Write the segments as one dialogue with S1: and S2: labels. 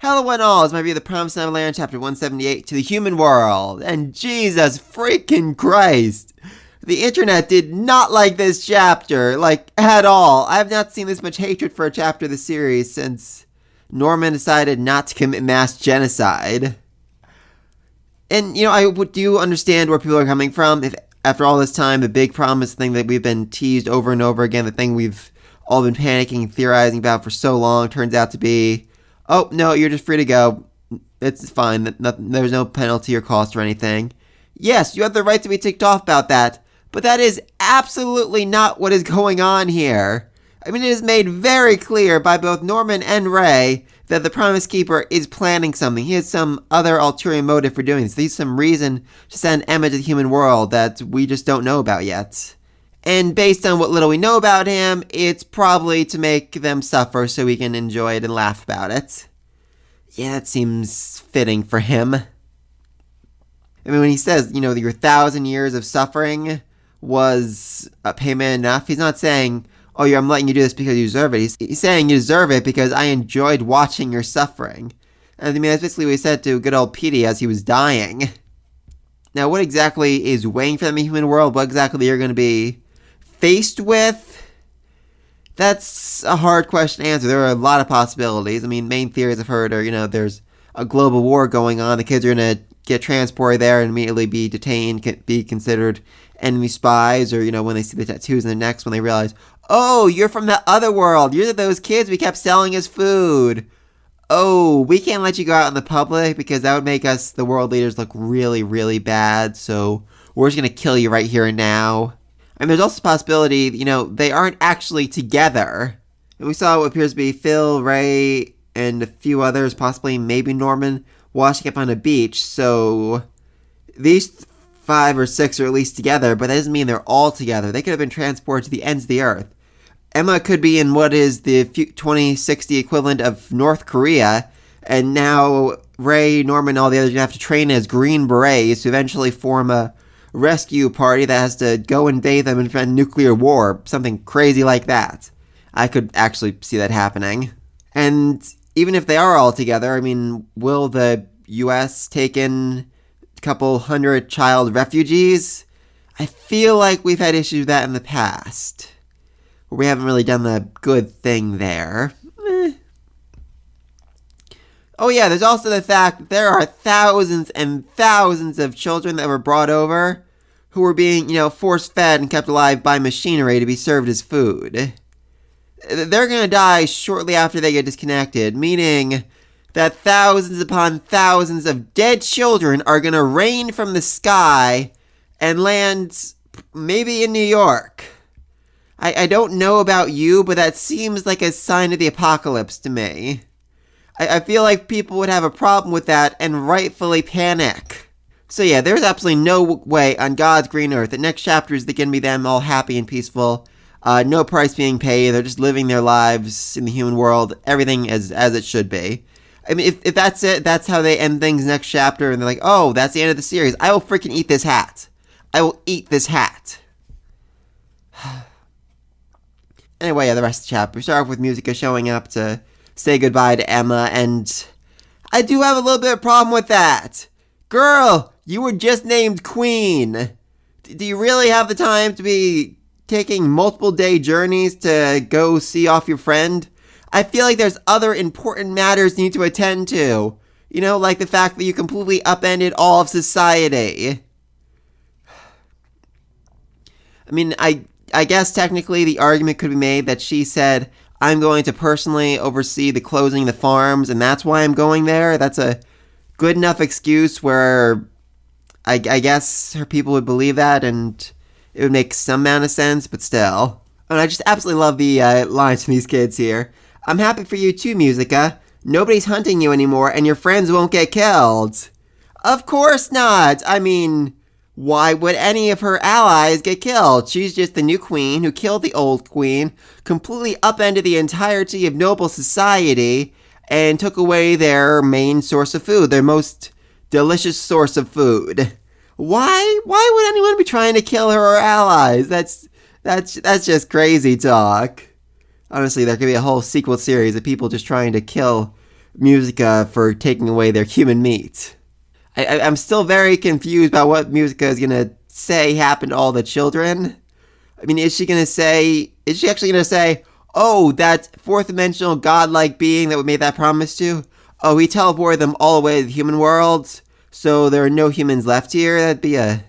S1: Hello and all, it's my review of The Promised Neverland, chapter 178, To the Human World. And Jesus freaking Christ, the internet did not like this chapter, at all. I have not seen this much hatred for a chapter of the series since Norman decided not to commit mass genocide. And, I do understand where people are coming from. If after all this time, the big promise thing that we've been teased over and over again, the thing we've all been panicking and theorizing about for so long, turns out to be, oh, no, you're just free to go. It's fine. There's no penalty or cost or anything. Yes, you have the right to be ticked off about that, but that is absolutely not what is going on here. I mean, it is made very clear by both Norman and Ray that the Promise Keeper is planning something. He has some other ulterior motive for doing this. There's some reason to send Emma to the human world that we just don't know about yet. And based on what little we know about him, it's probably to make them suffer so we can enjoy it and laugh about it. Yeah, that seems fitting for him. I mean, when he says, your 1,000 years of suffering was a payment enough, he's not saying, oh, I'm letting you do this because you deserve it. He's saying you deserve it because I enjoyed watching your suffering. And I mean, that's basically what he said to good old Petey as he was dying. Now, what exactly is waiting for them in the human world? What exactly you're going to be faced with? That's a hard question to answer. There are a lot of possibilities. I mean, main theories I've heard are, there's a global war going on. The kids are going to get transported there and immediately be detained, be considered enemy spies, or, when they see the tattoos in their necks, when they realize, oh, you're from the other world. You're those kids we kept selling as food. Oh, we can't let you go out in the public because that would make us, the world leaders, look really, really bad. So we're just going to kill you right here and now. And there's also a possibility, they aren't actually together. And we saw what appears to be Phil, Ray, and a few others, possibly maybe Norman, washing up on a beach. So these 5 or 6 are at least together, but that doesn't mean they're all together. They could have been transported to the ends of the earth. Emma could be in what is the 2060 equivalent of North Korea, and now Ray, Norman, and all the others are going to have to train as Green Berets to eventually form a rescue party that has to go invade them and prevent nuclear war, something crazy like that. I could actually see that happening. And even if they are all together, I mean, will the U.S. take in a couple hundred child refugees? I feel like we've had issues with that in the past, where we haven't really done the good thing there. Oh yeah, there's also the fact that there are thousands and thousands of children that were brought over who were being, force-fed and kept alive by machinery to be served as food. They're going to die shortly after they get disconnected, meaning that thousands upon thousands of dead children are going to rain from the sky and land maybe in New York. I don't know about you, but that seems like a sign of the apocalypse to me. I feel like people would have a problem with that and rightfully panic. So yeah, there's absolutely no way on God's green earth the next chapter is going to be them all happy and peaceful. No price being paid. They're just living their lives in the human world. Everything as it should be. I mean, if that's it, that's how they end things next chapter, and they're like, oh, that's the end of the series. I will freaking eat this hat. I will eat this hat. Anyway, the rest of the chapter. We start off with Musica showing up to say goodbye to Emma, and I do have a little bit of problem with that. Girl, you were just named Queen. Do you really have the time to be taking multiple day journeys to go see off your friend? I feel like there's other important matters you need to attend to. Like the fact that you completely upended all of society. I mean, I guess technically the argument could be made that she said, I'm going to personally oversee the closing of the farms, and that's why I'm going there. That's a good enough excuse where I guess her people would believe that, and it would make some amount of sense, but still. And I just absolutely love the lines from these kids here. I'm happy for you too, Musica. Nobody's hunting you anymore, and your friends won't get killed. Of course not! I mean, why would any of her allies get killed? She's just the new queen who killed the old queen, completely upended the entirety of noble society, and took away their main source of food, their most delicious source of food. Why would anyone be trying to kill her or allies? That's just crazy talk. Honestly, there could be a whole sequel series of people just trying to kill Musica for taking away their human meat. I'm still very confused about what Musica is gonna say happened to all the children. I mean, is she actually gonna say, oh, that fourth dimensional godlike being that we made that promise to? Oh, he teleported them all the way to the human world, so there are no humans left here? That'd be a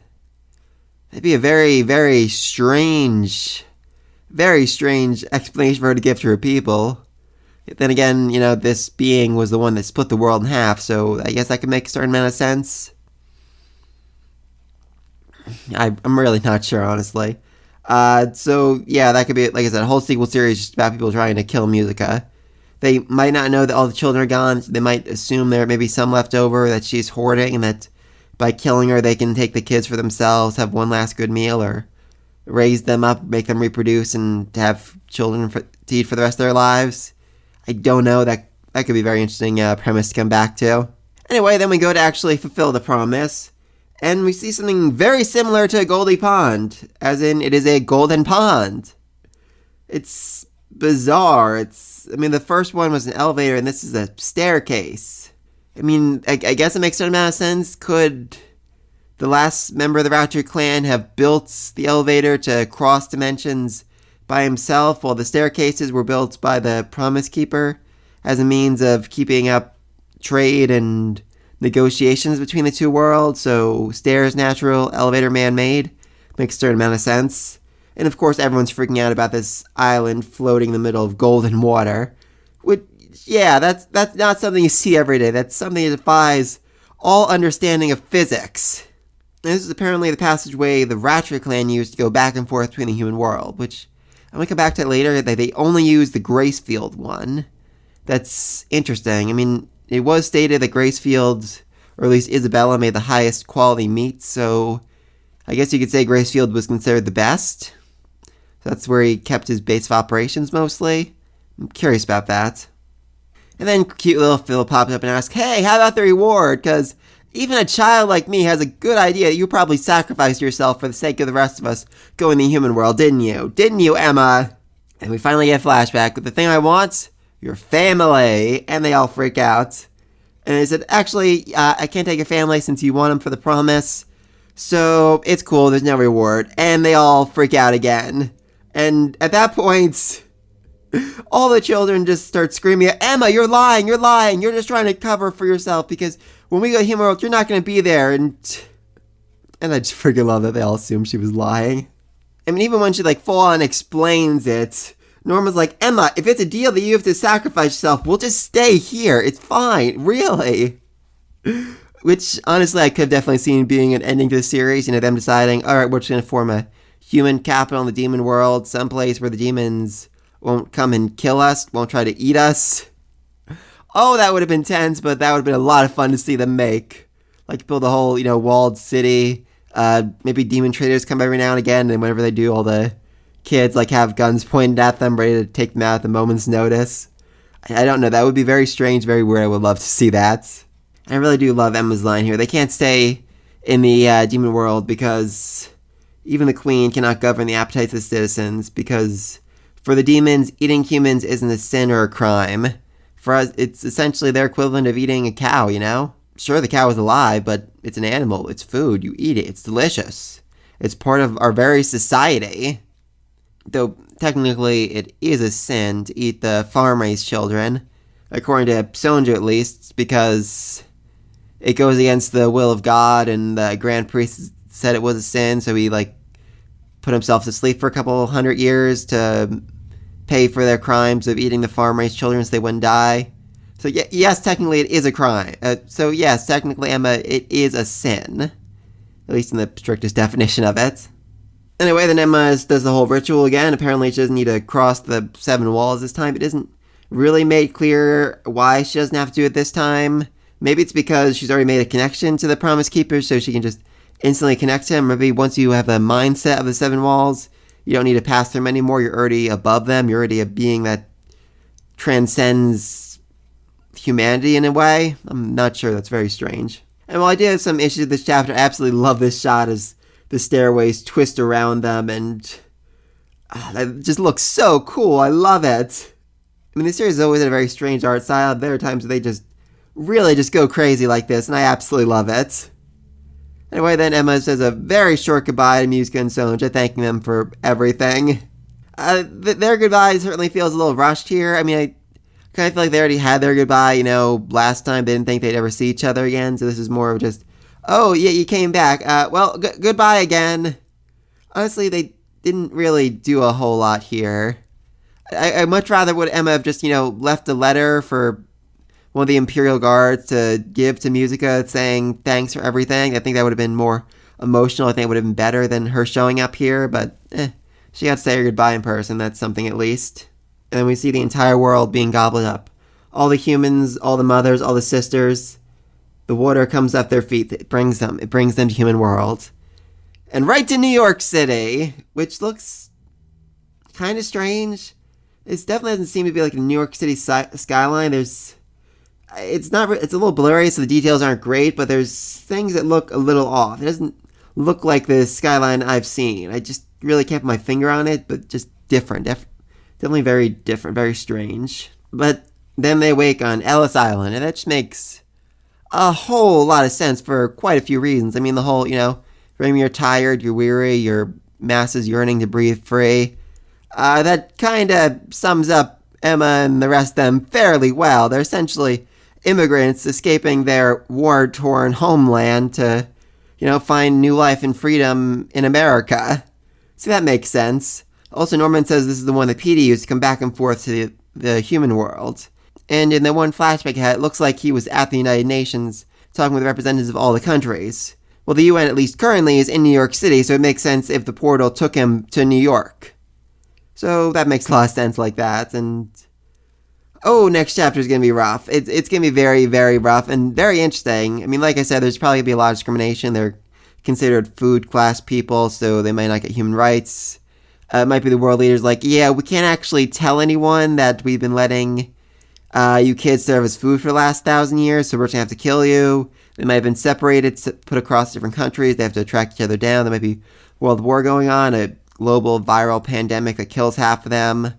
S1: very, very strange explanation for her to give to her people. Then again, this being was the one that split the world in half, so I guess that could make a certain amount of sense. I'm really not sure, honestly. So yeah, that could be, like I said, a whole sequel series just about people trying to kill Musica. They might not know that all the children are gone. So they might assume there may be some left over that she's hoarding, and that by killing her, they can take the kids for themselves, have one last good meal, or raise them up, make them reproduce, and have children to eat for the rest of their lives. I don't know. That could be a very interesting premise to come back to. Anyway, then we go to actually fulfill the promise. And we see something very similar to a Goldie Pond, as in it is a golden pond. It's bizarre. The first one was an elevator, and this is a staircase. I guess it makes a certain amount of sense. Could the last member of the Rapture clan have built the elevator to cross dimensions by himself, while the staircases were built by the Promise Keeper as a means of keeping up trade and negotiations between the two worlds? So stairs natural, elevator man-made. Makes a certain amount of sense. And of course everyone's freaking out about this island floating in the middle of golden water. Which, yeah, that's not something you see every day. That's something that defies all understanding of physics. And this is apparently the passageway the Ratchet clan used to go back and forth between the human world, which I'm going to come back to it later. They only use the Gracefield one. That's interesting. It was stated that Gracefield, or at least Isabella, made the highest quality meat, so I guess you could say Gracefield was considered the best. So that's where he kept his base of operations mostly. I'm curious about that. And then cute little Phil popped up and asked, hey, how about the reward? Because even a child like me has a good idea that you probably sacrificed yourself for the sake of the rest of us going to the human world, didn't you? Didn't you, Emma? And we finally get a flashback with the thing I want, your family. And they all freak out. And they said, actually, I can't take your family since you want them for the promise. So it's cool, there's no reward. And they all freak out again. And at that point, all the children just start screaming, Emma, you're lying, you're just trying to cover for yourself, because when we go to Human World, you're not going to be there. And I just freaking love that they all assumed she was lying. Even when she full on explains it, Norma's like, Emma, if it's a deal that you have to sacrifice yourself, we'll just stay here. It's fine, really. Which, honestly, I could have definitely seen being an ending to the series. Them deciding, alright, we're just going to form a human capital in the demon world, someplace where the demons won't come and kill us, won't try to eat us. Oh, that would have been tense, but that would have been a lot of fun to see them make. Build a whole, walled city. Maybe demon traders come every now and again, and whenever they do, all the kids, have guns pointed at them, ready to take them out at the moment's notice. I don't know, that would be very strange, very weird. I would love to see that. I really do love Emma's line here. They can't stay in the demon world because even the queen cannot govern the appetites of citizens, because for the demons, eating humans isn't a sin or a crime. For us, it's essentially their equivalent of eating a cow, Sure, the cow is alive, but it's an animal. It's food. You eat it. It's delicious. It's part of our very society. Though, technically, it is a sin to eat the farm-raised children. According to Sonja, at least, because it goes against the will of God, and the Grand Priest said it was a sin, so he, put himself to sleep for a couple 100 years to pay for their crimes of eating the farm-raised children so they wouldn't die. So, yes, technically it is a crime. So, yes, technically, Emma, it is a sin. At least in the strictest definition of it. Anyway, then Emma does the whole ritual again. Apparently she doesn't need to cross the 7 walls this time. It isn't really made clear why she doesn't have to do it this time. Maybe it's because she's already made a connection to the Promise Keeper, so she can just instantly connect to him. Maybe once you have the mindset of the 7 walls, you don't need to pass them anymore. You're already above them. You're already a being that transcends humanity in a way. I'm not sure. That's very strange. And while I do have some issues with this chapter, I absolutely love this shot as the stairways twist around them, and that just looks so cool. I love it. I mean, the series has always had a very strange art style. There are times where they just really just go crazy like this, and I absolutely love it. Anyway, then Emma says a very short goodbye to Musica and Sonja, thanking them for everything. Their goodbye certainly feels a little rushed here. I mean, I kind of feel like they already had their goodbye, last time they didn't think they'd ever see each other again, so this is more of just, oh, yeah, you came back. Goodbye again. Honestly, they didn't really do a whole lot here. I much rather would Emma have just, left a letter for one of the Imperial Guards to give to Musica saying thanks for everything. I think that would have been more emotional. I think it would have been better than her showing up here, but she got to say her goodbye in person. That's something at least. And then we see the entire world being gobbled up. All the humans, all the mothers, all the sisters. The water comes up their feet. It brings them to human world. And right to New York City, which looks kind of strange. It definitely doesn't seem to be like a New York City skyline. It's a little blurry, so the details aren't great, but there's things that look a little off. It doesn't look like the skyline I've seen. I just really can't put my finger on it, but just different. Definitely very different, very strange. But then they wake on Ellis Island, and that just makes a whole lot of sense for quite a few reasons. I mean, the whole, when you're tired, you're weary, your mass is yearning to breathe free. That kind of sums up Emma and the rest of them fairly well. They're essentially immigrants escaping their war-torn homeland to, find new life and freedom in America. So that makes sense. Also, Norman says this is the one that Petey used to come back and forth to the human world. And in the one flashback it looks like he was at the United Nations talking with representatives of all the countries. Well, the UN, at least currently, is in New York City, so it makes sense if the portal took him to New York. So that makes a lot of sense like that, and next chapter is going to be rough. It's going to be very, very rough and very interesting. I mean, like I said, there's probably going to be a lot of discrimination. They're considered food class people, so they might not get human rights. It might be the world leaders like, yeah, we can't actually tell anyone that we've been letting you kids serve as food for the last 1,000 years, so we're going to have to kill you. They might have been separated, put across different countries. They have to track each other down. There might be world war going on, a global viral pandemic that kills half of them.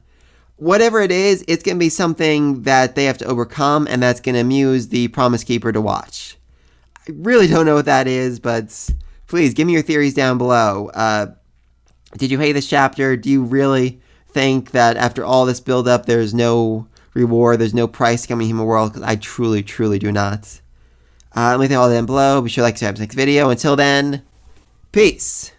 S1: Whatever it is, it's going to be something that they have to overcome, and that's going to amuse the Promise Keeper to watch. I really don't know what that is, but please give me your theories down below. Did you hate this chapter? Do you really think that after all this build-up, there's no reward, there's no price coming to human world? Because I truly, truly do not. Let me know all that down below. Be sure to like and subscribe to the next video. Until then, peace.